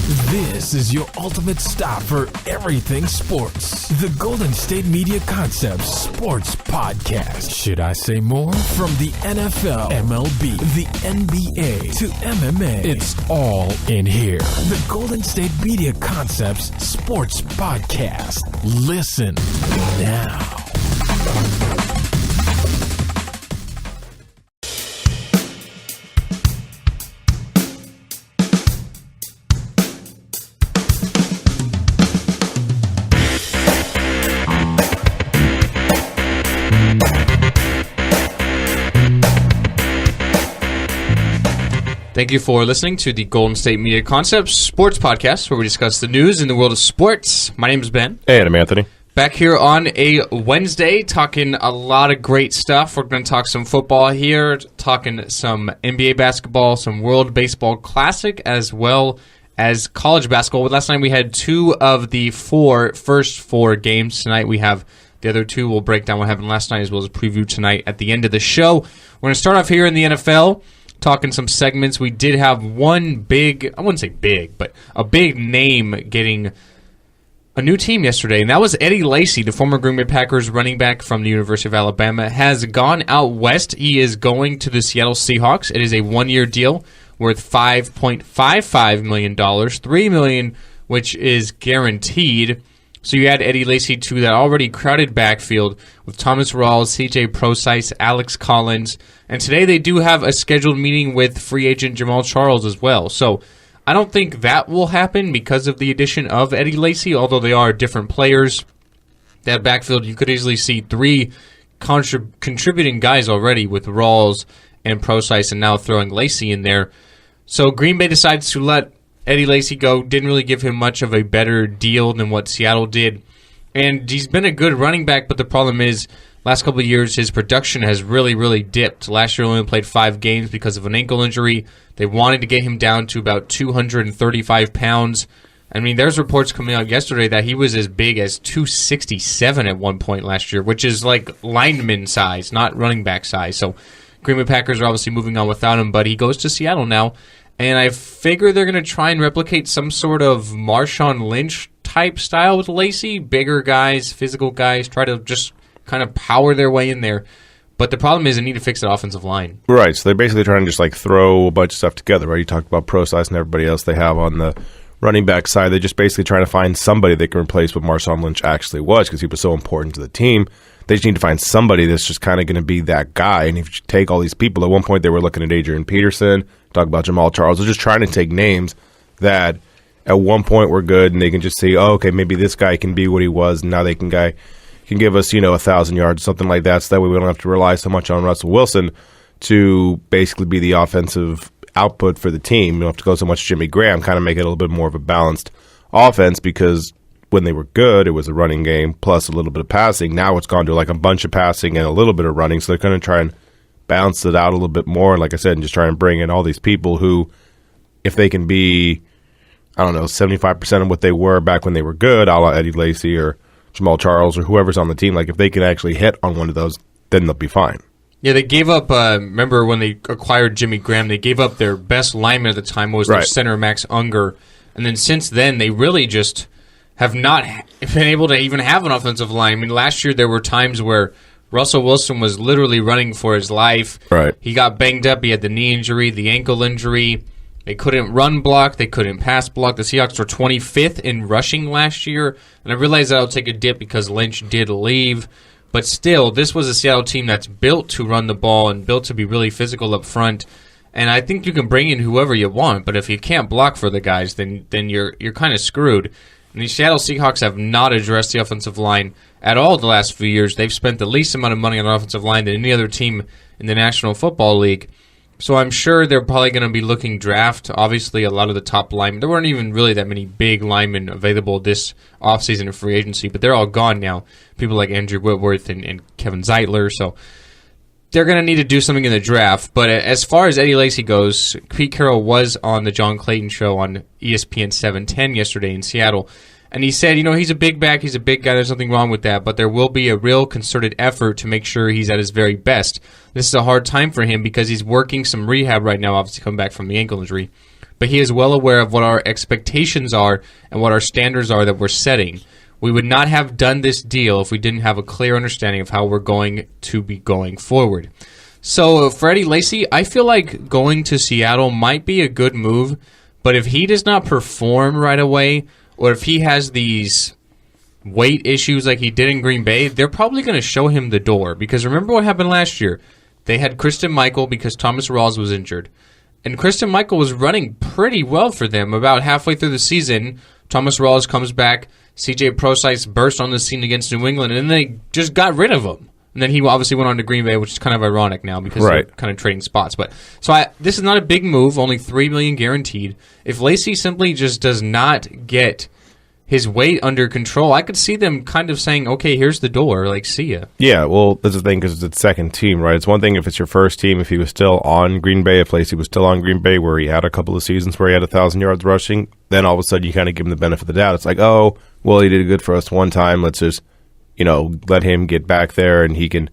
This is your ultimate stop for everything sports. The Golden State Media Concepts Sports Podcast. Should I say more? From the NFL, MLB, the NBA to MMA, it's all in here. The Golden State Media Concepts Sports Podcast. Listen now. Thank you for listening to the Golden State Media Concepts Sports Podcast, where we discuss the news in the world of sports. My name is Ben. And I'm Anthony. Back here on a Wednesday, talking a lot of great stuff. We're going to talk some football here, talking some NBA basketball, some World Baseball Classic, as well as college basketball. Last night we had two of the first four games. Tonight we have the other two. We'll break down what happened last night, as well as a preview tonight at the end of the show. We're going to start off here in the NFL. Talking some segments. We did have one big, I wouldn't say big, but a big name getting a new team yesterday, and that was Eddie Lacy, the former Green Bay Packers running back from the University of Alabama, has gone out west. He is going to the Seattle Seahawks. It is a one-year deal worth $5.55 million, $3 million, which is guaranteed. So you add Eddie Lacy to that already crowded backfield with Thomas Rawls, C.J. Prosise, Alex Collins, and today they do have a scheduled meeting with free agent Jamal Charles as well. So I don't think that will happen because of the addition of Eddie Lacy, although they are different players. That backfield, you could easily see three contributing guys already with Rawls and Prosise, and now throwing Lacy in there. So Green Bay decides to let Eddie Lacy go. Didn't really give him much of a better deal than what Seattle did. And he's been a good running back, but the problem is, last couple of years, his production has really, really dipped. Last year, he only played 5 games because of an ankle injury. They wanted to get him down to about 235 pounds. I mean, there's reports coming out yesterday that he was as big as 267 at one point last year, which is like lineman size, not running back size. So Green Bay Packers are obviously moving on without him, but he goes to Seattle now. And I figure they're going to try and replicate some sort of Marshawn Lynch type style with Lacy. Bigger guys, physical guys, try to just kind of power their way in there. But the problem is they need to fix the offensive line. Right, so they're basically trying to just like throw a bunch of stuff together, right? You talked about Prosise and everybody else they have on the running back side. They're just basically trying to find somebody that can replace what Marshawn Lynch actually was, because he was so important to the team. They just need to find somebody that's just kind of going to be that guy. And if you take all these people, at one point they were looking at Adrian Peterson, talk about Jamal Charles. They're just trying to take names that at one point were good, and they can just say, oh, okay, maybe this guy can be what he was, and now they can give us, 1,000 yards, something like that, so that way we don't have to rely so much on Russell Wilson to basically be the offensive output for the team. You don't have to go so much Jimmy Graham, kind of make it a little bit more of a balanced offense, because when they were good, it was a running game plus a little bit of passing. Now it's gone to like a bunch of passing and a little bit of running, so they're going to try and balance it out a little bit more. And like I said, and just try and bring in all these people who, if they can be, 75% of what they were back when they were good, a la Eddie Lacy or Jamal Charles or whoever's on the team, like if they can actually hit on one of those, then they'll be fine. Yeah, they gave up, remember when they acquired Jimmy Graham, they gave up their best lineman at the time, was their center, Max Unger. And then since then, they really just have not been able to even have an offensive line. I mean, last year there were times where Russell Wilson was literally running for his life. Right. He got banged up. He had the knee injury, the ankle injury. They couldn't run block. They couldn't pass block. The Seahawks were 25th in rushing last year. And I realize that'll take a dip because Lynch did leave. But still, this was a Seattle team that's built to run the ball and built to be really physical up front. And I think you can bring in whoever you want, but if you can't block for the guys, then you're kind of screwed. And the Seattle Seahawks have not addressed the offensive line at all the last few years. They've spent the least amount of money on the offensive line than any other team in the National Football League. So I'm sure they're probably going to be looking draft. Obviously, a lot of the top linemen. There weren't even really that many big linemen available this offseason in free agency, but they're all gone now. People like Andrew Whitworth and Kevin Zeitler. So they're going to need to do something in the draft. But as far as Eddie Lacy goes, Pete Carroll was on the John Clayton show on ESPN 710 yesterday in Seattle. And he said, he's a big back, he's a big guy, there's nothing wrong with that, but there will be a real concerted effort to make sure he's at his very best. This is a hard time for him because he's working some rehab right now, obviously coming back from the ankle injury. but he is well aware of what our expectations are and what our standards are that we're setting. We would not have done this deal if we didn't have a clear understanding of how we're going to be going forward. So for Eddie Lacy, I feel like going to Seattle might be a good move, but if he does not perform right away, or if he has these weight issues like he did in Green Bay, they're probably going to show him the door. Because remember what happened last year? They had Christine Michael because Thomas Rawls was injured. And Christine Michael was running pretty well for them. About halfway through the season, Thomas Rawls comes back, CJ Prosise burst on the scene against New England, and then they just got rid of him. And then he obviously went on to Green Bay, which is kind of ironic now because they're kind of trading spots. But this is not a big move, only $3 million guaranteed. If Lacy simply just does not get his weight under control, I could see them kind of saying, okay, here's the door, like, see ya. Yeah, well, that's the thing, because it's second team, right? It's one thing if it's your first team, if he was still on Green Bay, if Lacy was still on Green Bay, where he had a couple of seasons where he had 1,000 yards rushing, then all of a sudden you kind of give him the benefit of the doubt. It's like, oh, well, he did good for us one time, let's just, let him get back there and he can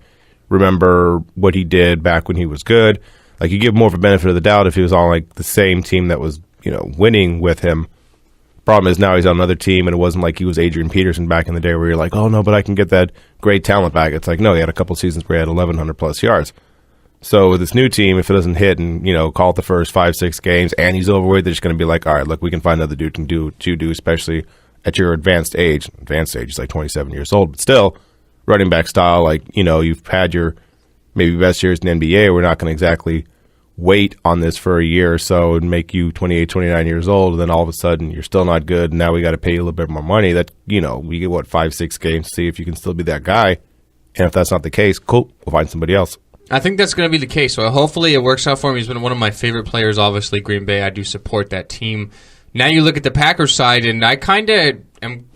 remember what he did back when he was good. Like, you give more of a benefit of the doubt if he was on, like, the same team that was, winning with him. Problem is now he's on another team, and it wasn't like he was Adrian Peterson back in the day where you're like, oh, no, but I can get that great talent back. It's like, no, he had a couple seasons where he had 1,100-plus yards. So with this new team, if it doesn't hit and, call it the first 5-6 games and he's overweight, they're just going to be like, all right, look, we can find another dude who can do what you do, especially at your advanced age. Advanced age is like 27 years old, but still, running back style, like, you've had your maybe best years in the NBA. We're not going to exactly wait on this for a year or so and make you 28, 29 years old, and then all of a sudden you're still not good, and now we got to pay you a little bit more money. That, we get, 5-6 games to see if you can still be that guy. And if that's not the case, cool, we'll find somebody else. I think that's going to be the case. So hopefully it works out for him. He's been one of my favorite players, obviously, Green Bay. I do support that team. Now you look at the Packers side, and I kind of am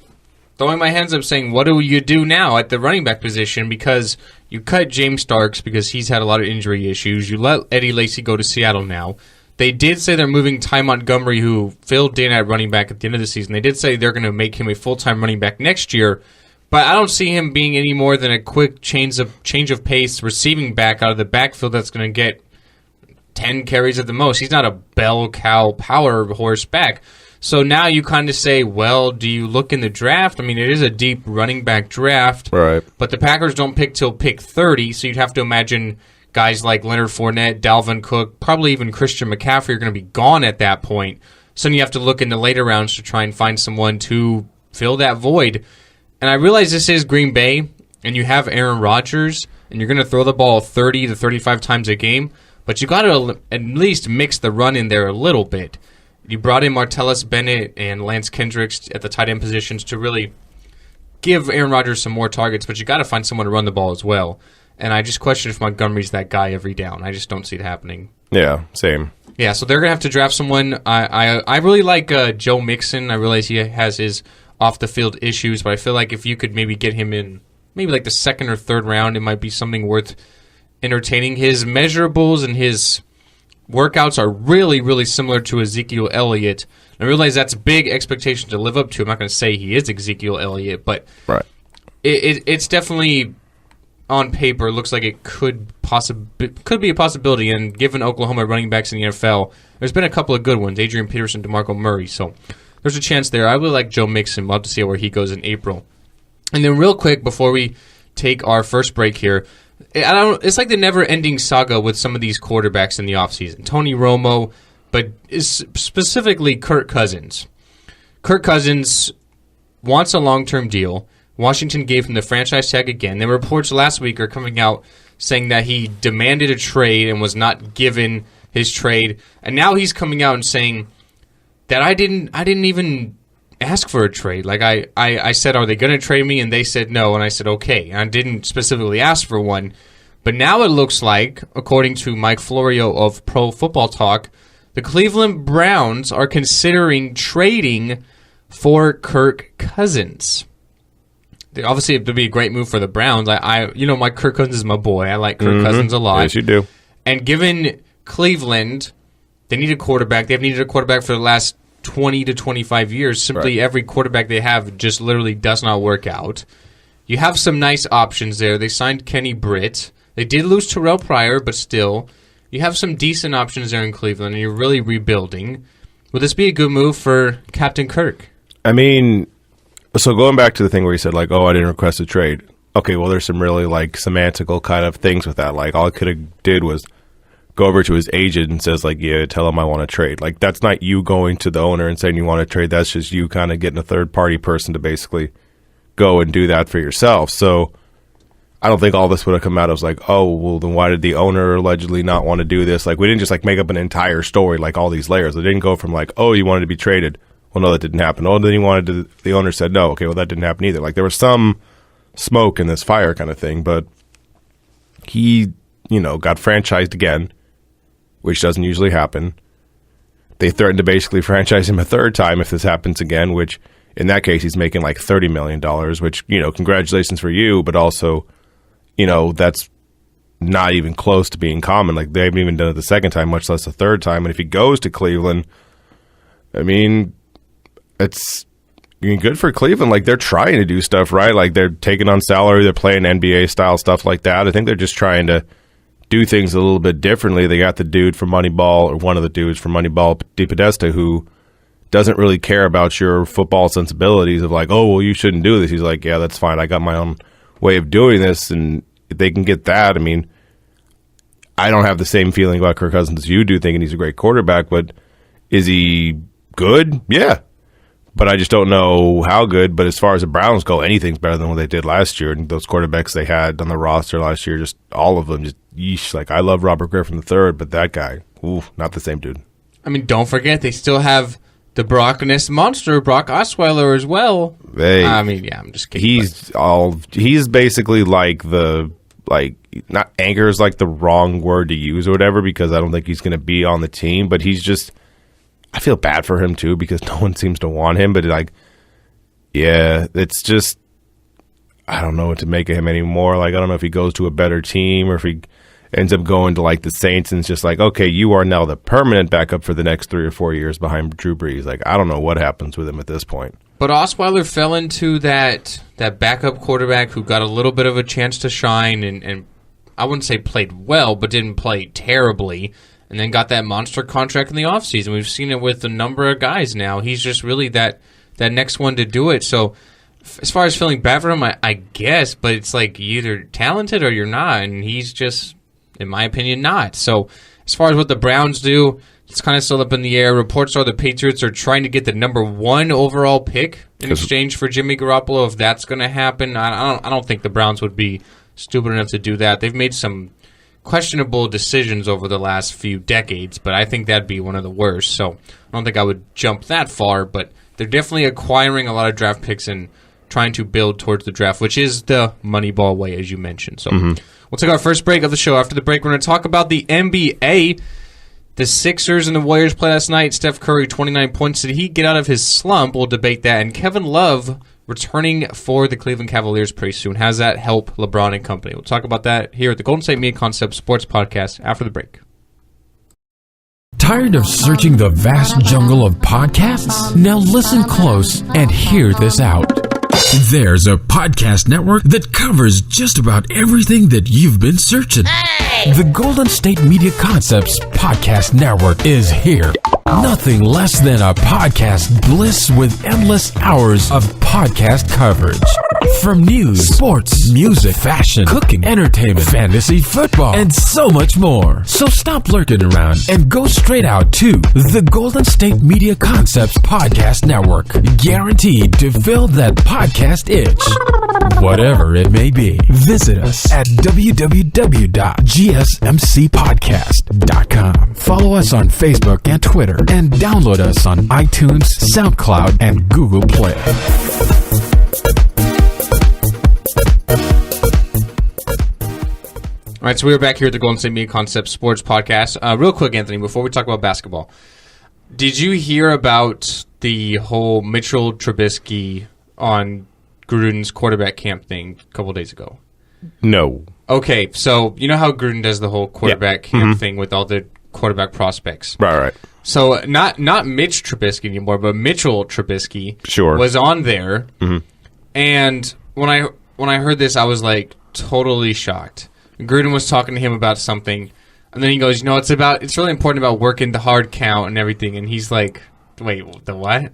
throwing my hands up saying, what do you do now at the running back position? Because you cut James Starks because he's had a lot of injury issues. You let Eddie Lacy go to Seattle now. They did say they're moving Ty Montgomery, who filled in at running back at the end of the season. They did say they're going to make him a full-time running back next year, but I don't see him being any more than a quick change of pace receiving back out of the backfield that's going to get 10 carries at the most. He's not a bell cow power horse back. So now you kind of say, well, do you look in the draft? I mean, it is a deep running back draft, right? But the Packers don't pick till pick 30, so you'd have to imagine guys like Leonard Fournette, Dalvin Cook, probably even Christian McCaffrey are going to be gone at that point. So then you have to look in the later rounds to try and find someone to fill that void. And I realize this is Green Bay, and you have Aaron Rodgers, and you're going to throw the ball 30 to 35 times a game, but you got to at least mix the run in there a little bit. You brought in Martellus Bennett and Lance Kendricks at the tight end positions to really give Aaron Rodgers some more targets, but you got to find someone to run the ball as well. And I just question if Montgomery's that guy every down. I just don't see it happening. Yeah, same. Yeah, so they're going to have to draft someone. I really like Joe Mixon. I realize he has his off-the-field issues, but I feel like if you could maybe get him in maybe like the second or third round, it might be something worth entertaining. His measurables and his workouts are really, really similar to Ezekiel Elliott. I realize that's a big expectation to live up to. I'm not going to say he is Ezekiel Elliott, but right. It's definitely on paper looks like it could be a possibility. And given Oklahoma running backs in the NFL, there's been a couple of good ones: Adrian Peterson, DeMarco Murray. So there's a chance there. I really like Joe Mixon. We'll have to see where he goes in April. And then real quick before we take our first break here. It's like the never-ending saga with some of these quarterbacks in the offseason. Tony Romo, but specifically Kirk Cousins. Kirk Cousins wants a long-term deal. Washington gave him the franchise tag again. The reports last week are coming out saying that he demanded a trade and was not given his trade. And now he's coming out and saying that I didn't even ask for a trade. Like I said, are they going to trade me? And they said no. And I said, okay. And I didn't specifically ask for one. But now it looks like, according to Mike Florio of Pro Football Talk, the Cleveland Browns are considering trading for Kirk Cousins. Obviously, it would be a great move for the Browns. My Kirk Cousins is my boy. I like Kirk Cousins a lot. Yes, you do. And given Cleveland, they need a quarterback. They've needed a quarterback for the last 20 to 25 years. Simply every quarterback they have just literally does not work out. You have some nice options there. They signed Kenny Britt. They did lose Terrell Pryor, but still, you have some decent options there in Cleveland, and you're really rebuilding. Would this be a good move for Captain Kirk? I mean, so going back to the thing where he said, like, oh, I didn't request a trade. Okay, well, there's some really, like, semantical kind of things with that. Like, all I could have did was go over to his agent and says, like, yeah, tell him I want to trade. Like, that's not you going to the owner and saying you want to trade. That's just you kind of getting a third-party person to basically go and do that for yourself. So I don't think all this would have come out as like, oh, well, then why did the owner allegedly not want to do this? Like, we didn't just, like, make up an entire story, like, all these layers. It didn't go from, like, oh, you wanted to be traded. Well, no, that didn't happen. Oh, then he wanted to, the owner said no. Okay, well, that didn't happen either. Like, there was some smoke in this fire kind of thing, but he, got franchised again, which doesn't usually happen. They threatened to basically franchise him a third time if this happens again, which in that case he's making like $30 million, which, congratulations for you, but also, that's not even close to being common. Like, they haven't even done it the second time, much less the third time. And if he goes to Cleveland, I mean, it's good for Cleveland. Like, they're trying to do stuff right. Like, they're taking on salary. They're playing NBA style stuff like that. I think they're just trying to do things a little bit differently. They got the dude from Moneyball, or one of the dudes from Moneyball, DePodesta, who doesn't really care about your football sensibilities of like, oh, well, you shouldn't do this. He's like, yeah, that's fine. I got my own way of doing this. And if they can get that, I mean, I don't have the same feeling about Kirk Cousins as you do, thinking he's a great quarterback, but is he good? Yeah. But I just don't know how good. But as far as the Browns go, anything's better than what they did last year. And those quarterbacks they had on the roster last year, just all of them, just yeesh. Like, I love Robert Griffin III, but that guy, ooh, not the same dude. I mean, don't forget, they still have the Brockness monster, Brock Osweiler, as well. I'm just kidding. He's basically like not anger is like the wrong word to use or whatever, because I don't think he's going to be on the team, but he's just, I feel bad for him too, because no one seems to want him, but like, yeah, it's just, I don't know what to make of him anymore. Like, I don't know if he goes to a better team or if he ends up going to like the Saints and it's just like, okay, you are now the permanent backup for the next 3 or 4 years behind Drew Brees. Like, I don't know what happens with him at this point. But Osweiler fell into that backup quarterback who got a little bit of a chance to shine and I wouldn't say played well, but didn't play terribly, and then got that monster contract in the offseason. We've seen it with a number of guys now. He's just really that next one to do it. So as far as feeling bad for him, I guess, but it's like you're either talented or you're not, and he's just, in my opinion, not. So as far as what the Browns do, it's kind of still up in the air. Reports are the Patriots are trying to get the number 1 overall pick in exchange for Jimmy Garoppolo. If that's going to happen, I don't think the Browns would be stupid enough to do that. They've made some questionable decisions over the last few decades, but I think that'd be one of the worst. So I don't think I would jump that far, but they're definitely acquiring a lot of draft picks and trying to build towards the draft, which is the Moneyball way, as you mentioned. So we'll take our first break of the show. After the break, we're going to talk about the NBA. The Sixers and the Warriors played last night. Steph Curry, 29 points. Did he get out of his slump? We'll debate that. And Kevin Love returning for the Cleveland Cavaliers pretty soon. How does that help LeBron and company? We'll talk about that here at the Golden State Media Concepts Sports Podcast after the break. Tired of searching the vast jungle of podcasts? Now listen close and hear this out. There's a podcast network that covers just about everything that you've been searching. Hey! The Golden State Media Concepts Podcast Network is here. Nothing less than a podcast bliss with endless hours of podcast coverage. From news, sports, music, fashion, cooking, entertainment, fantasy, football, and so much more. So stop lurking around and go straight out to the Golden State Media Concepts Podcast Network. Guaranteed to fill that podcast itch. Whatever it may be. Visit us at www.gsmcpodcast.com. Follow us on Facebook and Twitter, and download us on iTunes, SoundCloud, and Google Play. All right, so we're back here at the Golden State Media Concepts Sports Podcast. Real quick, Anthony, before we talk about basketball, did you hear about the whole Mitchell Trubisky on Gruden's quarterback camp thing a couple days ago? No. Okay, so you know how Gruden does the whole quarterback camp thing with all the quarterback prospects? Right. So not Mitch Trubisky anymore, but Mitchell Trubisky was on there. And when I heard this, I was like totally shocked. Gruden was talking to him about something, and then he goes, it's really important about working the hard count and everything. And he's like, Wait, the what?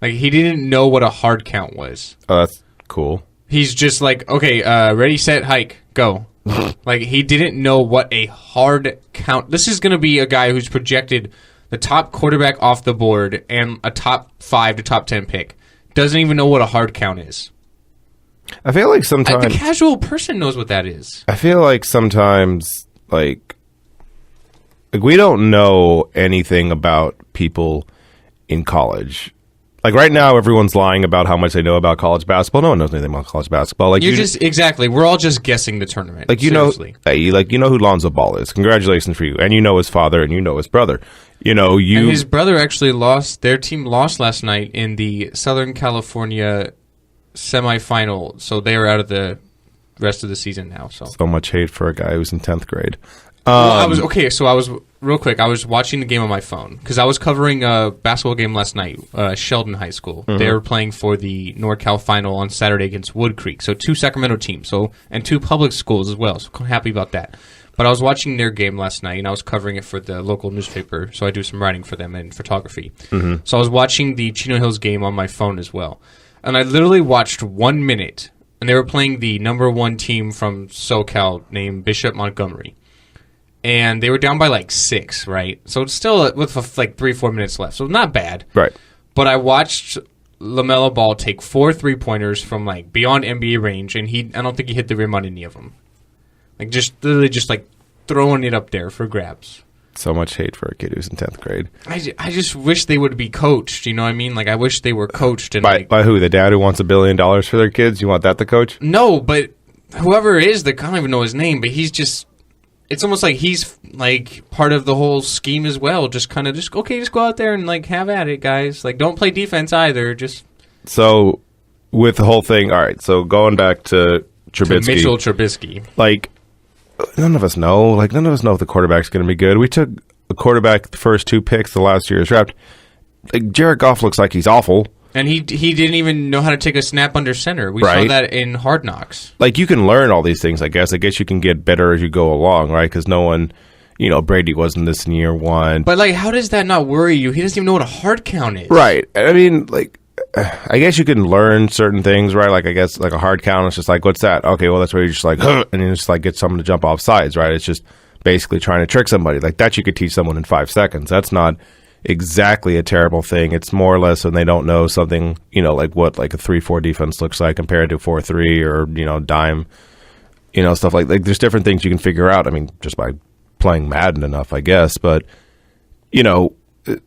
Like, he didn't know what a hard count was. Oh, that's cool. He's just like, okay, ready, set, hike, go. Like, he didn't know what a hard count. This is going to be a guy who's projected the top quarterback off the board and a top 5 to top 10 pick. Doesn't even know what a hard count is. I feel like sometimes the casual person knows what that is. I feel like sometimes, like we don't know anything about people in college. Like right now, everyone's lying about how much they know about college basketball. No one knows anything about college basketball. Like exactly. We're all just guessing the tournament. Like seriously. You know who Lonzo Ball is. Congratulations for you, and you know his father, and you know his brother. And his brother actually lost. Their team lost last night in the Southern California semifinal, so they are out of the rest of the season now. So much hate for a guy who's in 10th grade. I was real quick. I was watching the game on my phone because I was covering a basketball game last night. Sheldon High School. Mm-hmm. They were playing for the NorCal final on Saturday against Wood Creek. So 2 Sacramento teams. And 2 public schools as well. So I'm happy about that. But I was watching their game last night, and I was covering it for the local newspaper. So I do some writing for them and photography. Mm-hmm. So I was watching the Chino Hills game on my phone as well, and I literally watched 1 minute, and they were playing the number 1 team from SoCal named Bishop Montgomery. And they were down by like 6, right? So it's still with like 3-4 minutes left. So not bad. Right. But I watched LaMelo Ball take 4 3-pointers from like beyond NBA range, and I don't think he hit the rim on any of them. Like literally just like throwing it up there for grabs. So much hate for a kid who's in 10th grade. I just wish they would be coached, you know what I mean? Like I wish they were coached. And by who? The dad who wants $1 billion for their kids? You want that to coach? No, but whoever it is, I don't even know his name, but he's just... It's almost like he's like part of the whole scheme as well. Just go out there and like have at it, guys. Like don't play defense either. So with the whole thing, all right. So going back to Trubisky, Mitchell Trubisky, like none of us know. Like none of us know if the quarterback's going to be good. We took a quarterback the first 2 picks the last year's draft. Like Jared Goff looks like he's awful. And he didn't even know how to take a snap under center. We saw that in Hard Knocks. Like, you can learn all these things, I guess. I guess you can get better as you go along, right? Because no one, Brady wasn't this in year 1. But, like, how does that not worry you? He doesn't even know what a hard count is. Right. I mean, like, I guess you can learn certain things, right? Like, I guess, like, a hard count is just like, what's that? Okay, well, that's where you're just like, huh, and you just, like, get someone to jump off sides, right? It's just basically trying to trick somebody. Like, that you could teach someone in 5 seconds. That's not exactly a terrible thing. It's more or less when they don't know something, like what like a 3-4 defense looks like compared to 4-3 or dime, stuff like there's different things you can figure out. I mean, just by playing Madden enough, I guess. But and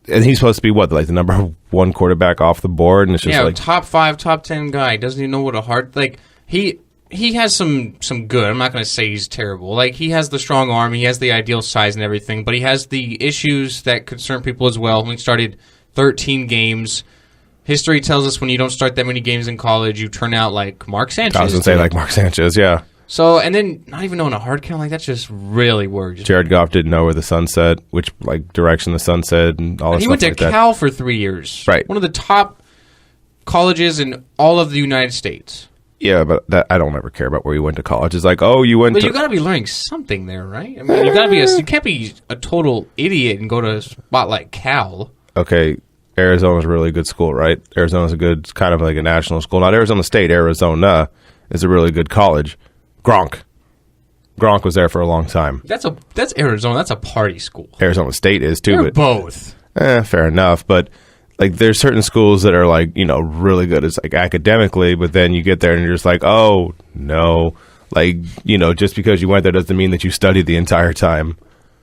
he's supposed to be what, like the number 1 quarterback off the board, and it's just like top 5, top 10 guy. Doesn't even know what a hard He has some good. I'm not going to say he's terrible. Like, he has the strong arm. He has the ideal size and everything. But he has the issues that concern people as well. When he started 13 games, history tells us when you don't start that many games in college, you turn out like Mark Sanchez. I was going to say like Mark Sanchez, yeah. So, and then not even knowing a hard count, like, that's just really worrisome. Jared Goff didn't know where the sun set, which, like, direction the sun set and all that stuff. He went to Cal for 3 years. Right. One of the top colleges in all of the United States. Yeah, but I don't ever care about where you went to college. It's like, oh, you went to... But you got to be learning something there, right? I mean, you can't be a total idiot and go to a spot like Cal. Okay, Arizona's a really good school, right? Arizona's a good, kind of like a national school. Not Arizona State, Arizona is a really good college. Gronk was there for a long time. That's Arizona. That's a party school. Arizona State is too. They're both. Fair enough, but... Like, there's certain schools that are, like, really good as, like, academically, but then you get there and you're just like, oh, no. Like, just because you went there doesn't mean that you studied the entire time.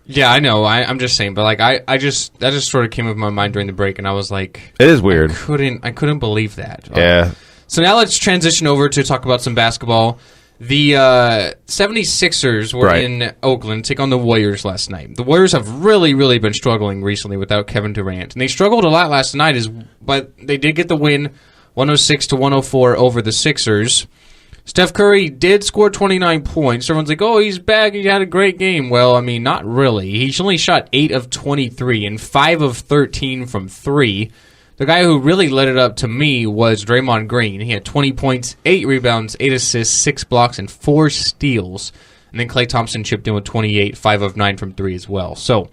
Yeah, I know. I'm just saying. But, like, that just sort of came up in my mind during the break, and I was like... It is weird. I couldn't believe that. Yeah. So now let's transition over to talk about some basketball. The 76ers were in Oakland take on the Warriors last night. The Warriors have really, really been struggling recently without Kevin Durant. And they struggled a lot last night, but they did get the win 106-104 over the Sixers. Steph Curry did score 29 points. Everyone's like, oh, he's back. He had a great game. Well, I mean, not really. He only shot 8 of 23 and 5 of 13 from 3. The guy who really led it up to me was Draymond Green. He had 20 points, 8 rebounds, 8 assists, 6 blocks, and 4 steals. And then Klay Thompson chipped in with 28, 5 of 9 from 3 as well. So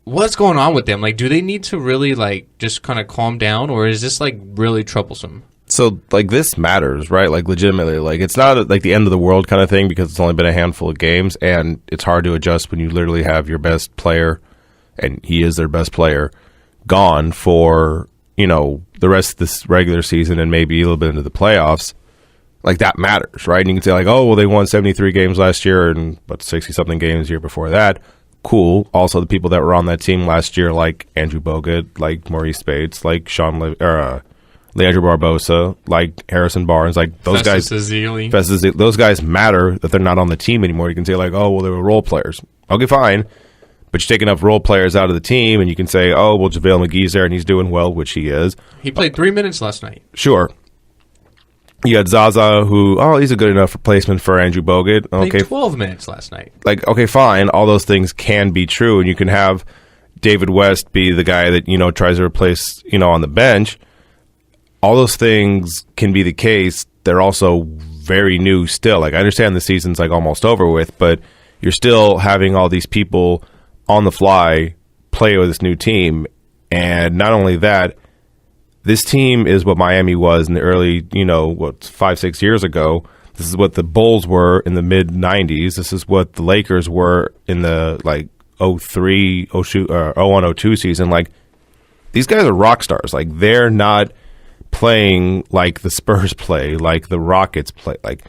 what's going on with them? Like, do they need to really, like, just kind of calm down, or is this, like, really troublesome? So, like, this matters, right? Like, legitimately. Like, it's not, like, the end of the world kind of thing because it's only been a handful of games, and it's hard to adjust when you literally have your best player, and he is their best player, gone for, the rest of this regular season and maybe a little bit into the playoffs. Like, that matters, right? And you can say, like, oh, well, they won 73 games last year and, 60-something games the year before that. Cool. Also, the people that were on that team last year, like Andrew Bogut, like Maurice Bates, like Leandro Barbosa, like Harrison Barnes, like those guys. Those guys matter that they're not on the team anymore. You can say, like, oh, well, they were role players. Okay, fine. But you take enough role players out of the team, and you can say, oh, well, JaVale McGee's there, and he's doing well, which he is. He played 3 minutes last night. Sure. You had Zaza, who, he's a good enough replacement for Andrew Bogut. Okay, played 12 minutes last night. Like, okay, fine. All those things can be true, and you can have David West be the guy that, tries to replace, on the bench. All those things can be the case. They're also very new still. Like, I understand the season's, like, almost over with, but you're still having all these people on the fly play with this new team. And not only that, this team is what Miami was in the early, 5-6 years ago. This is what the Bulls were in the mid-'90s. This is what the Lakers were in the, 01-02 season. Like, these guys are rock stars. Like, they're not playing like the Spurs play, like the Rockets play. Like,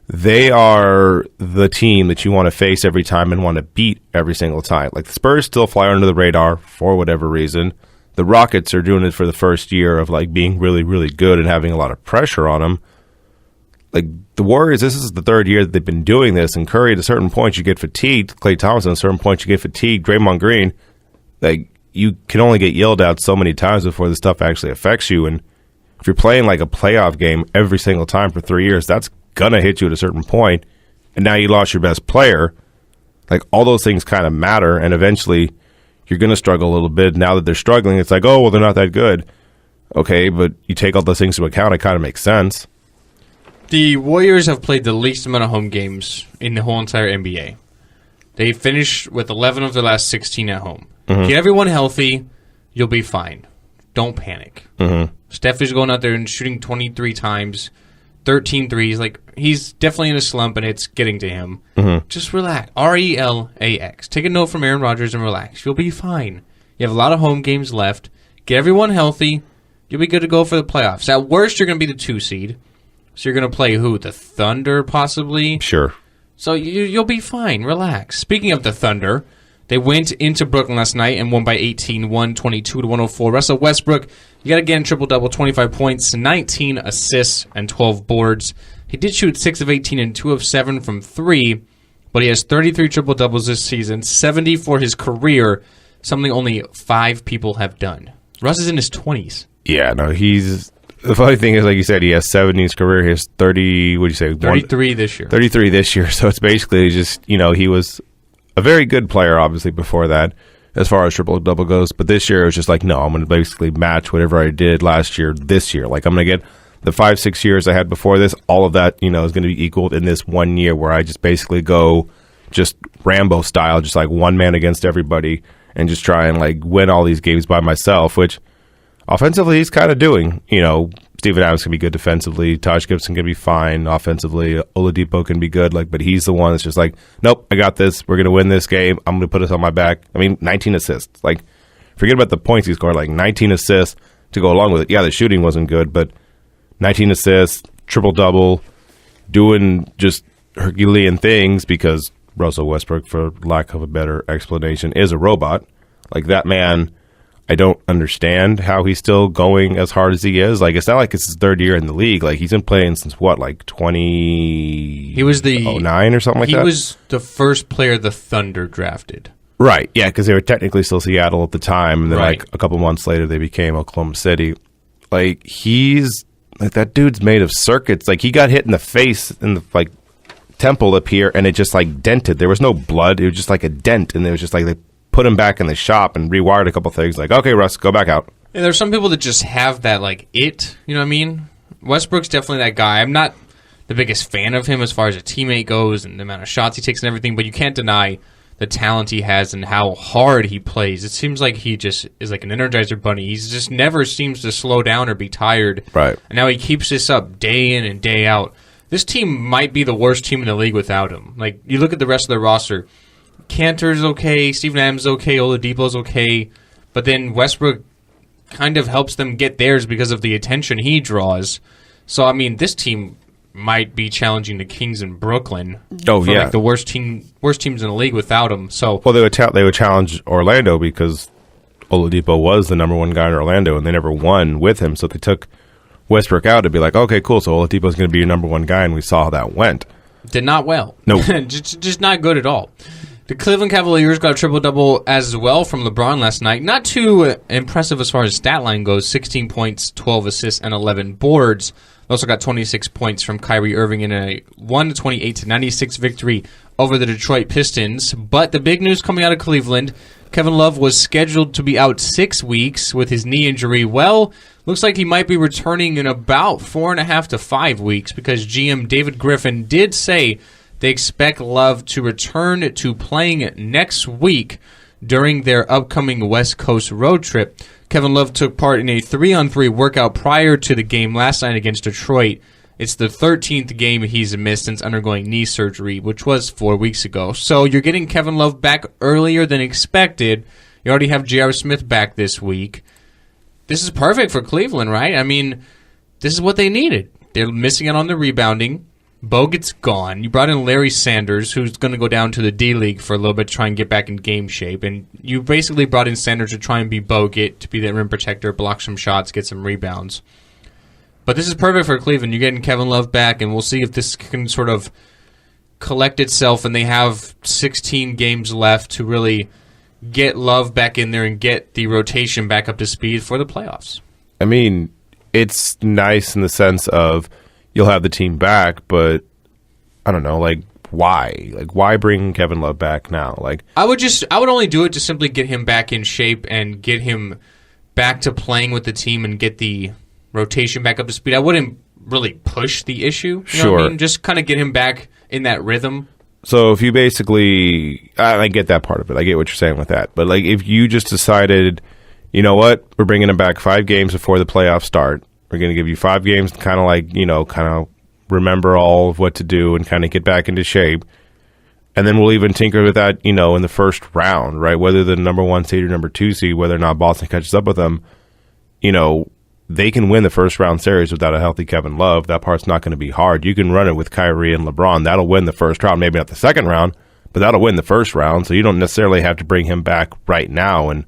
they are the team that you want to face every time and want to beat every single time. Like, the Spurs still fly under the radar for whatever reason. The Rockets are doing it for the first year of, like, being really, really good and having a lot of pressure on them. Like, the Warriors, this is the third year that they've been doing this, and Curry, at a certain point, you get fatigued. Klay Thompson, at a certain point, you get fatigued. Draymond Green, like, you can only get yelled at so many times before this stuff actually affects you. And if you're playing, like, a playoff game every single time for 3 years, that's going to hit you at a certain point. And now you lost your best player. Like, all those things kind of matter, and eventually you're going to struggle a little bit. Now that they're struggling, it's like, oh, well, they're not that good. Okay, but you take all those things into account, it kind of makes sense. The Warriors have played the least amount of home games in the whole entire NBA. They finished with 11 of their last 16 at home. Mm-hmm. Get everyone healthy, you'll be fine. Don't panic. Mm-hmm. Steph is going out there and shooting 23 times, 13 threes. Like, he's definitely in a slump, and it's getting to him. Mm-hmm. Just relax. RELAX. Take a note from Aaron Rodgers and relax. You'll be fine. You have a lot of home games left. Get everyone healthy. You'll be good to go for the playoffs. At worst, you're going to be the 2 seed. So you're going to play who? The Thunder, possibly? Sure. So you'll be fine. Relax. Speaking of the Thunder, they went into Brooklyn last night and won by 18, 122-104. Russell Westbrook, you got to get in triple-double, 25 points, 19 assists, and 12 boards. He did shoot 6 of 18 and 2 of 7 from 3, but he has 33 triple-doubles this season, 70 for his career, something only 5 people have done. Russ is in his 20s. Yeah, no, he's... The funny thing is, like you said, he has 7 in his career. He has 30, what do you say? 33 this year. 33 this year. So it's basically just, he was a very good player, obviously, before that, as far as triple-double goes. But this year, it was just like, no, I'm going to basically match whatever I did last year this year. Like, I'm going to get the 5-6 years I had before this, all of that, is going to be equaled in this 1 year where I just basically go just Rambo style, just like one man against everybody and just try and, like, win all these games by myself, which... Offensively, he's kind of doing. Steven Adams can be good defensively. Taj Gibson can be fine offensively. Oladipo can be good. But he's the one that's just like, nope, I got this. We're going to win this game. I'm going to put us on my back. 19 assists. Forget about the points he scored. 19 assists to go along with it. Yeah, the shooting wasn't good, but 19 assists, triple-double, doing just Herculean things because Russell Westbrook, for lack of a better explanation, is a robot. That man... I don't understand how he's still going as hard as he is. It's not like it's his 3rd year in the league. He's been playing since what, 2009 He was the 09 or something like that? He was the first player the Thunder drafted. Right, yeah, because they were technically still Seattle at the time, and then right. A couple months later they became Oklahoma City. He's that dude's made of circuits. He got hit in the face in the temple up here, and it just dented. There was no blood. It was just a dent, and it was just they put him back in the shop and rewired a couple things. Okay, Russ, go back out. And there's some people that just have that, it. You know what I mean? Westbrook's definitely that guy. I'm not the biggest fan of him as far as a teammate goes and the amount of shots he takes and everything, but you can't deny the talent he has and how hard he plays. It seems like he just is like an Energizer bunny. He just never seems to slow down or be tired. Right. And now he keeps this up day in and day out. This team might be the worst team in the league without him. Like, you look at the rest of the roster. Cantor's okay, Steven Adams is okay, Oladipo's okay, but then Westbrook kind of helps them get theirs because of the attention he draws. So, I mean, this team might be challenging the Kings in Brooklyn. Oh, for yeah. like the worst teams in the league without him. So, well, they would challenge Orlando because Oladipo was the number one guy in Orlando, and they never won with him. So they took Westbrook out to be like, okay, cool. So Oladipo's going to be your number one guy, and we saw how that went. Did not well. No, just not good at all. The Cleveland Cavaliers got a triple-double as well from LeBron last night. Not too impressive as far as stat line goes. 16 points, 12 assists, and 11 boards. They also got 26 points from Kyrie Irving in a 128-96 victory over the Detroit Pistons. But the big news coming out of Cleveland, Kevin Love was scheduled to be out 6 weeks with his knee injury. Well, looks like he might be returning in about 4.5 to 5 weeks because GM David Griffin did say they expect Love to return to playing next week during their upcoming West Coast road trip. Kevin Love took part in a 3-on-3 workout prior to the game last night against Detroit. It's the 13th game he's missed since undergoing knee surgery, which was 4 weeks ago. So you're getting Kevin Love back earlier than expected. You already have J.R. Smith back this week. This is perfect for Cleveland, right? I mean, this is what they needed. They're missing out on the rebounding. Bogut's gone. You brought in Larry Sanders, who's going to go down to the D-League for a little bit to try and get back in game shape. And you basically brought in Sanders to try and be Bogut, to be that rim protector, block some shots, get some rebounds. But this is perfect for Cleveland. You're getting Kevin Love back, and we'll see if this can sort of collect itself, and they have 16 games left to really get Love back in there and get the rotation back up to speed for the playoffs. I mean, it's nice in the sense of you'll have the team back, but I don't know, like, why? Like, why bring Kevin Love back now? Like, I would only do it to simply get him back in shape and get him back to playing with the team and get the rotation back up to speed. I wouldn't really push the issue. You know what I mean? Just kind of get him back in that rhythm. So if you basically, I get that part of it. I get what you're saying with that. But like, if you just decided, you know what, we're bringing him back 5 games before the playoffs start. We're going to give you 5 games to kind of like, you know, kind of remember all of what to do and kind of get back into shape. And then we'll even tinker with that, you know, in the first round, right? Whether the number 1 seed or number 2 seed, whether or not Boston catches up with them, you know, they can win the first round series without a healthy Kevin Love. That part's not going to be hard. You can run it with Kyrie and LeBron. That'll win the first round. Maybe not the second round, but that'll win the first round. So you don't necessarily have to bring him back right now. And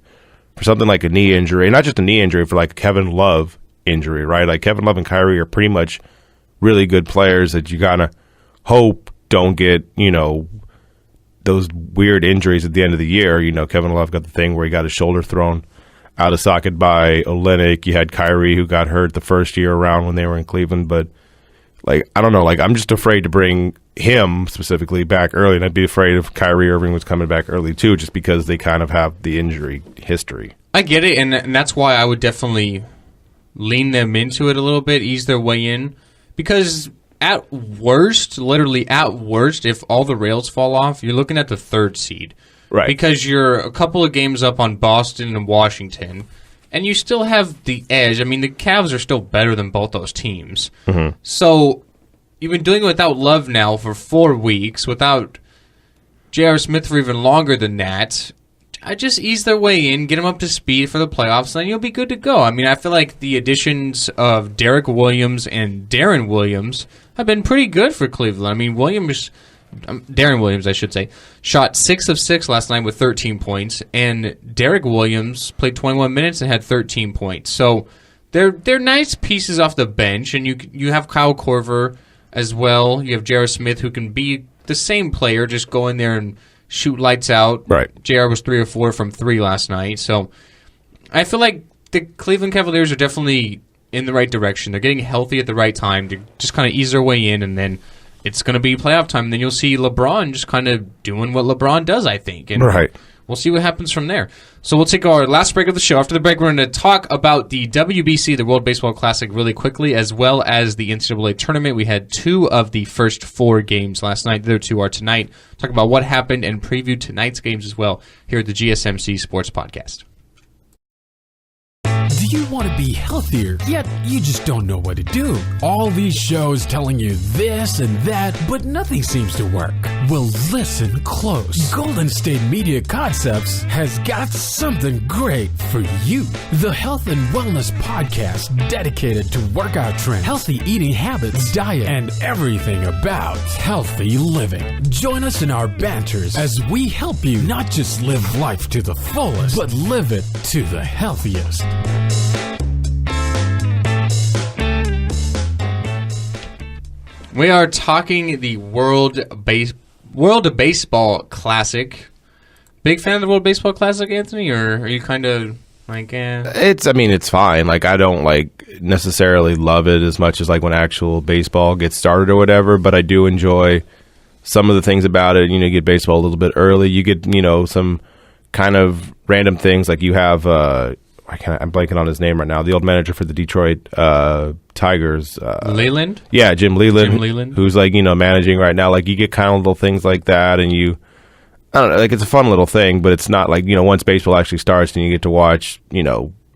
for something like a knee injury, not just a knee injury, for like a Kevin Love injury, right? Like Kevin Love and Kyrie are pretty much really good players that you gotta hope don't get, you know, those weird injuries at the end of the year. You know, Kevin Love got the thing where he got his shoulder thrown out of socket by Olynyk. You had Kyrie who got hurt the first year around when they were in Cleveland. But like, I don't know, like I'm just afraid to bring him specifically back early, and I'd be afraid if Kyrie Irving was coming back early too, just because they kind of have the injury history. I get it, and that's why I would definitely lean them into it a little bit, ease their way in, because at worst, literally at worst, if all the rails fall off, you're looking at the 3rd seed. Right. Because you're a couple of games up on Boston and Washington, and you still have the edge. I mean, the Cavs are still better than both those teams. Mm-hmm. So you've been doing it without Love now for 4 weeks, without J.R. Smith for even longer than that. I just ease their way in, get them up to speed for the playoffs, and then you'll be good to go. I mean, I feel like the additions of Derek Williams and Darren Williams have been pretty good for Cleveland. I mean, Darren Williams, I should say, shot 6 of 6 last night with 13 points, and Derek Williams played 21 minutes and had 13 points. So they're nice pieces off the bench, and you have Kyle Korver as well. You have J.R. Smith, who can be the same player, just go in there and shoot lights out. Right. JR was 3 or 4 from 3 last night. So I feel like the Cleveland Cavaliers are definitely in the right direction. They're getting healthy at the right time to just kind of ease their way in, and then it's going to be playoff time. And then you'll see LeBron just kind of doing what LeBron does, I think. And right. we'll see what happens from there. So we'll take our last break of the show. After the break, we're going to talk about the WBC, the World Baseball Classic, really quickly, as well as the NCAA Tournament. We had 2 of the first 4 games last night. The other 2 are tonight. Talk about what happened and preview tonight's games as well here at the GSMC Sports Podcast. Do you want to be healthier, yet you just don't know what to do? All these shows telling you this and that, but nothing seems to work. Well, listen close. Golden State Media Concepts has got something great for you. The Health and Wellness Podcast dedicated to workout trends, healthy eating habits, diet, and everything about healthy living. Join us in our banters as we help you not just live life to the fullest, but live it to the healthiest. We are talking the World Baseball Classic. Big fan of the World Baseball Classic, Anthony, or are you kind of like, eh? It's fine. Like, I don't necessarily love it as much as when actual baseball gets started or whatever, but I do enjoy some of the things about it. You get baseball a little bit early. You get, some kind of random things, like you have I'm blanking on his name right now. The old manager for the Detroit Tigers. Leland? Yeah, Jim Leland. Who's managing right now. You get kind of little things like that, and I don't know, it's a fun little thing, but it's not once baseball actually starts and you get to watch,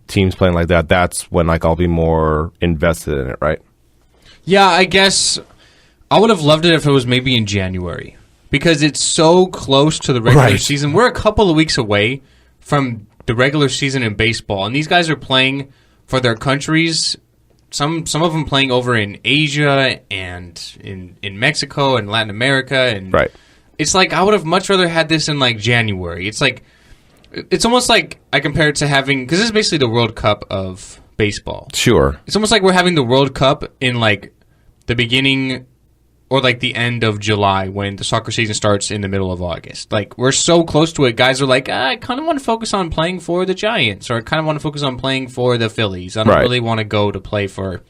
teams playing like that, that's when I'll be more invested in it, right? Yeah, I guess I would have loved it if it was maybe in January, because it's so close to the regular season. We're a couple of weeks away from the regular season in baseball, and these guys are playing for their countries. Some of them playing over in Asia and in Mexico and Latin America, and it's I would have much rather had this in January. It's almost like I compare it to having, because this is basically the World Cup of baseball. Sure, it's almost like we're having the World Cup in the beginning or the end of July, when the soccer season starts in the middle of August. We're so close to it. Guys are I kind of want to focus on playing for the Giants, or I kind of want to focus on playing for the Phillies. I don't really want to go to play for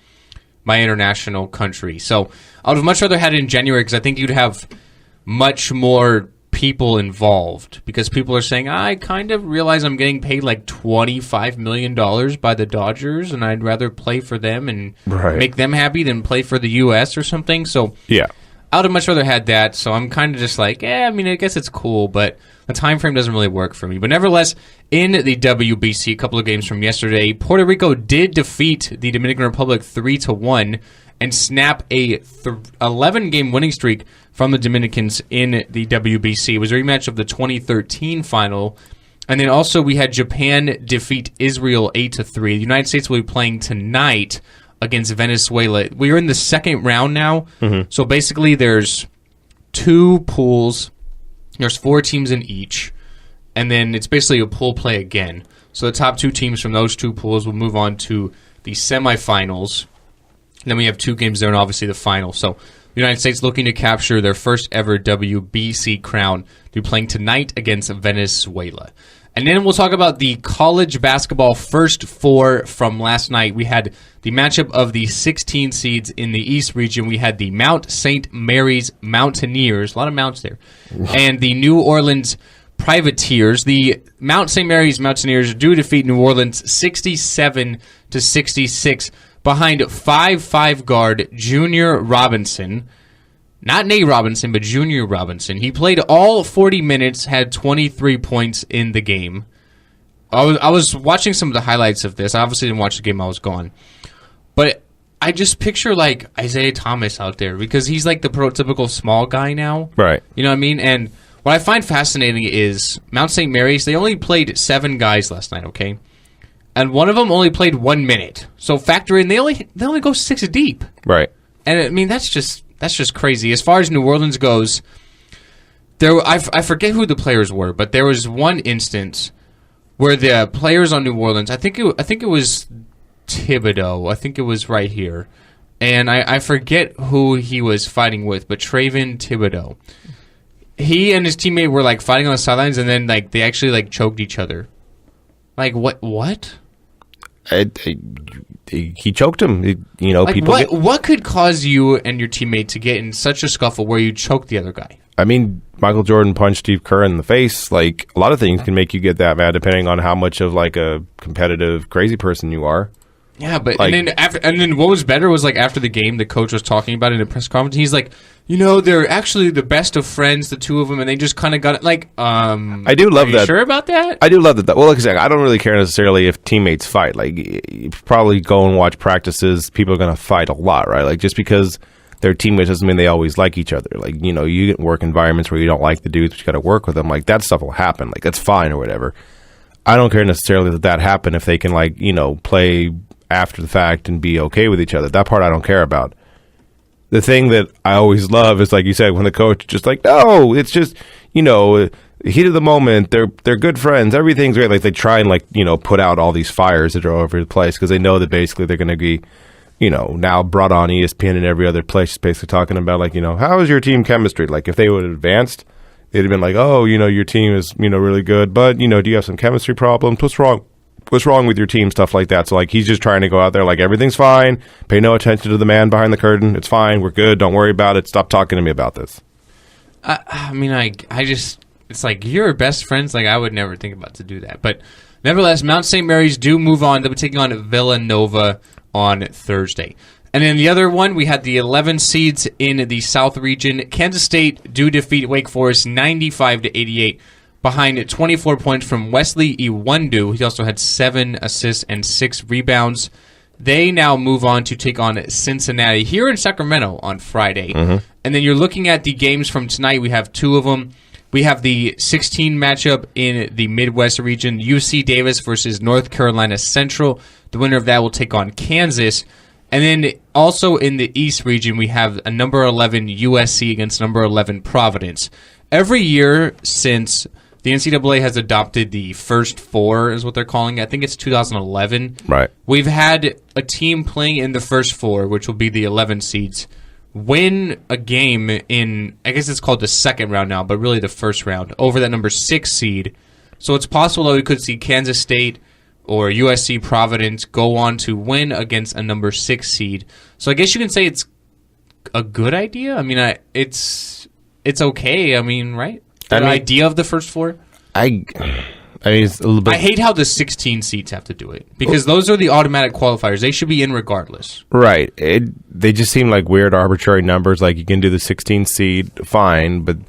my international country. So I would have much rather had it in January, because I think you'd have much more people involved, because people are saying, I kind of realize I'm getting paid $25 million by the Dodgers, and I'd rather play for them and make them happy than play for the U.S. or something. So yeah, I would have much rather had that. So I'm kind of just I guess it's cool, but the time frame doesn't really work for me. But nevertheless, in the WBC, a couple of games from yesterday, Puerto Rico did defeat the Dominican Republic 3-1 and snap a 11-game winning streak from the Dominicans in the WBC. It was a rematch of the 2013 final. And then also we had Japan defeat Israel 8-3. The United States will be playing tonight against Venezuela. We are in the second round now. Mm-hmm. So basically there's 2 pools. There's 4 teams in each. And then it's basically a pool play again. So the top 2 teams from those 2 pools will move on to the semifinals. And then we have 2 games there, and obviously the final. So the United States looking to capture their first ever WBC crown. They're playing tonight against Venezuela. And then we'll talk about the college basketball First Four from last night. We had the matchup of the 16 seeds in the East region. We had the Mount St. Mary's Mountaineers, a lot of mounts there, and the New Orleans Privateers. The Mount St. Mary's Mountaineers do defeat New Orleans 67-66 behind 5'5" guard Junior Robinson. Not Nate Robinson, but Junior Robinson. He played all 40 minutes, had 23 points in the game. I was watching some of the highlights of this. I obviously didn't watch the game. I was gone. But I just picture, Isaiah Thomas out there, because he's the prototypical small guy now. Right. You know what I mean? And what I find fascinating is Mount St. Mary's, they only played 7 guys last night, okay? And one of them only played 1 minute. So factor in, they only go 6 deep. Right. And I mean, that's just crazy. As far as New Orleans goes, I forget who the players were, but there was one instance where the players on New Orleans, I think it was Thibodeau. I think it was right here. And I forget who he was fighting with, but Trayvon Thibodeau. He and his teammate were fighting on the sidelines, and then they actually choked each other. What? He choked him. People. What could cause you and your teammate to get in such a scuffle where you choke the other guy? I mean, Michael Jordan punched Steve Kerr in the face. Like, a lot of things can make you get that mad depending on how much of, like, a competitive, crazy person you are. Yeah, but like, and then what was better was, like, after the game, the coach was talking about it in a press conference. He's like, they're actually the best of friends, the two of them, and they just kind of got it. Like, I do love are that. You sure about that? I do love that. Well, like I said, I don't really care necessarily if teammates fight. Like, you probably go and watch practices, people are going to fight a lot, right? Like, just because they're teammates doesn't mean they always like each other. Like, you get work environments where you don't like the dudes, but you got to work with them. Like, that stuff will happen. Like, that's fine or whatever. I don't care necessarily that happened if they can, like, play after the fact and be okay with each other. That part I don't care about. The thing that I always love is, like you said, when the coach is just like, no, it's just, heat of the moment. They're good friends. Everything's great. Like, they try and, like, put out all these fires that are all over the place because they know that basically they're going to be, now brought on ESPN and every other place, just basically talking about, like, how is your team chemistry? Like, if they would have advanced, they'd have been like, oh, your team is, really good, but, do you have some chemistry problems? What's wrong? What's wrong with your team? Stuff like that. So, like, he's just trying to go out there like, everything's fine. Pay no attention to the man behind the curtain. It's fine. We're good. Don't worry about it. Stop talking to me about this. I just, it's like, you're best friends. Like, I would never think about to do that. But nevertheless, Mount St. Mary's do move on. They'll be taking on Villanova on Thursday. And then the other one, we had the 11 seeds in the South region. Kansas State do defeat Wake Forest 95-88. Behind 24 points from Wesley Iwundu. He also had 7 assists and 6 rebounds. They now move on to take on Cincinnati here in Sacramento on Friday. Mm-hmm. And then you're looking at the games from tonight. We have 2 of them. We have the 16 matchup in the Midwest region, UC Davis versus North Carolina Central. The winner of that will take on Kansas. And then also in the East region, we have a number 11 USC against number 11 Providence. Every year since the NCAA has adopted the First Four, is what they're calling it. I think it's 2011. Right. We've had a team playing in the First Four, which will be the 11 seeds, win a game in, I guess it's called the second round now, but really the first round, over that number 6 seed. So it's possible that we could see Kansas State or USC Providence go on to win against a number 6 seed. So I guess you can say it's a good idea. I mean, it's okay. I mean, right? The idea of the First Four? I mean, it's a little bit. I hate how the 16 seeds have to do it because those are the automatic qualifiers. They should be in regardless. Right. They just seem like weird, arbitrary numbers. Like, you can do the 16 seed, fine, but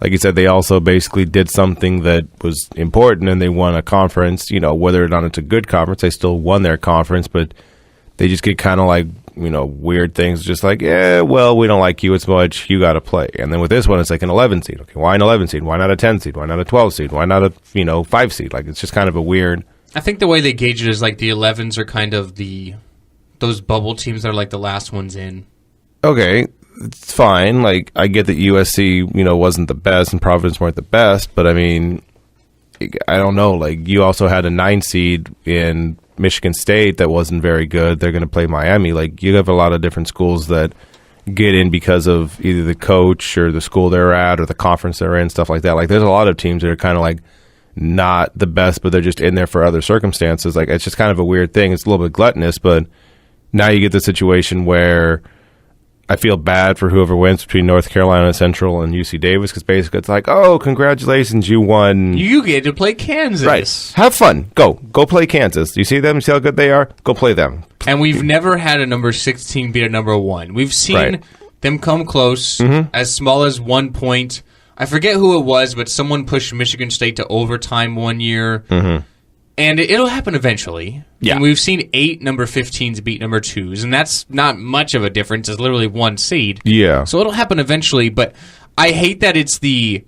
like you said, they also basically did something that was important, and they won a conference. Whether or not it's a good conference, they still won their conference, but they just get kind of like, weird things, just like, yeah, well, we don't like you as much, you got to play. And then with this one, it's like an 11 seed. Okay, why an 11 seed? Why not a 10 seed? Why not a 12 seed? Why not a 5 seed? Like, it's just kind of a weird. I think the way they gauge it is like the 11s are kind of those bubble teams that are like the last ones in. Okay, it's fine. Like, I get that USC, wasn't the best and Providence weren't the best, but I mean, I don't know. Like, you also had a 9 seed in Michigan State that wasn't very good. They're going to play Miami. Like, you have a lot of different schools that get in because of either the coach or the school they're at or the conference they're in, stuff like that. Like, there's a lot of teams that are kind of like not the best, but they're just in there for other circumstances. Like, it's just kind of a weird thing. It's a little bit gluttonous, but now you get the situation where I feel bad for whoever wins between North Carolina Central and UC Davis, because basically it's like, oh, congratulations, you won. You get to play Kansas. Right. Have fun. Go play Kansas. You see them? See how good they are? Go play them. And we've never had a number 16 beat a number 1. We've seen them come close, as small as 1 point. I forget who it was, but someone pushed Michigan State to overtime one year. Mm-hmm. And it'll happen eventually. Yeah. And we've seen 8 number 15s beat number 2s, and that's not much of a difference. It's literally 1 seed. Yeah. So it'll happen eventually, but I hate that it's the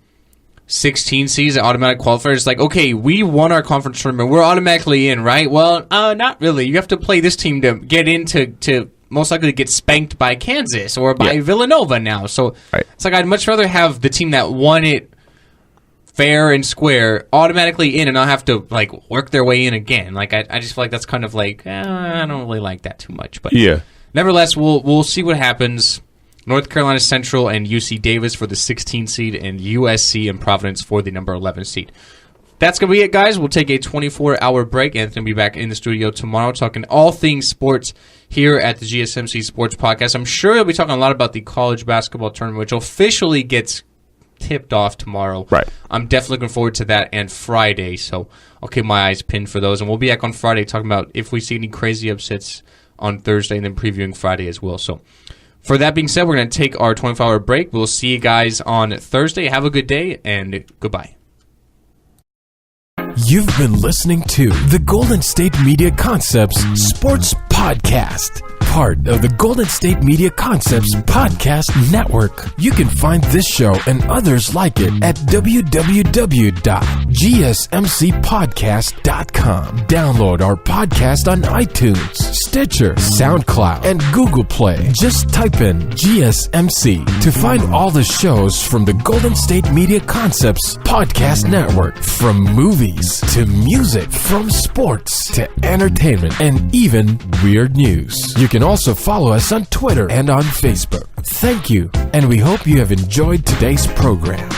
16 seeds, the automatic qualifiers. It's like, okay, we won our conference tournament. We're automatically in, right? Well, not really. You have to play this team to get in to most likely get spanked by Kansas or by Villanova now. So it's like I'd much rather have the team that won it fair and square automatically in and not have to like work their way in again. Like I just feel like that's kind of like I don't really like that too much. But nevertheless, we'll see what happens. North Carolina Central and UC Davis for the 16 seed, and USC and Providence for the number 11 seed. That's going to be it, guys. We'll take a 24-hour break. Anthony will be back in the studio tomorrow talking all things sports here at the GSMC Sports Podcast. I'm sure he'll be talking a lot about the college basketball tournament, which officially gets tipped off tomorrow. Right. I'm definitely looking forward to that and Friday, so I'll keep my eyes pinned for those. And we'll be back on Friday talking about if we see any crazy upsets on Thursday and then previewing Friday as well. So for that being said, we're going to take our 24-hour break. We'll see you guys on Thursday. Have a good day, and goodbye. You've been listening to the Golden State Media Concepts Sports Podcast, part of the Golden State Media Concepts Podcast Network. You can find this show and others like it at www.gsmcpodcast.com. Download our podcast on iTunes, Stitcher, SoundCloud, and Google Play. Just type in GSMC to find all the shows from the Golden State Media Concepts Podcast Network, from movies to music, from sports to entertainment, and even weird news. You can also follow us on Twitter and on Facebook. Thank you, and we hope you have enjoyed today's program.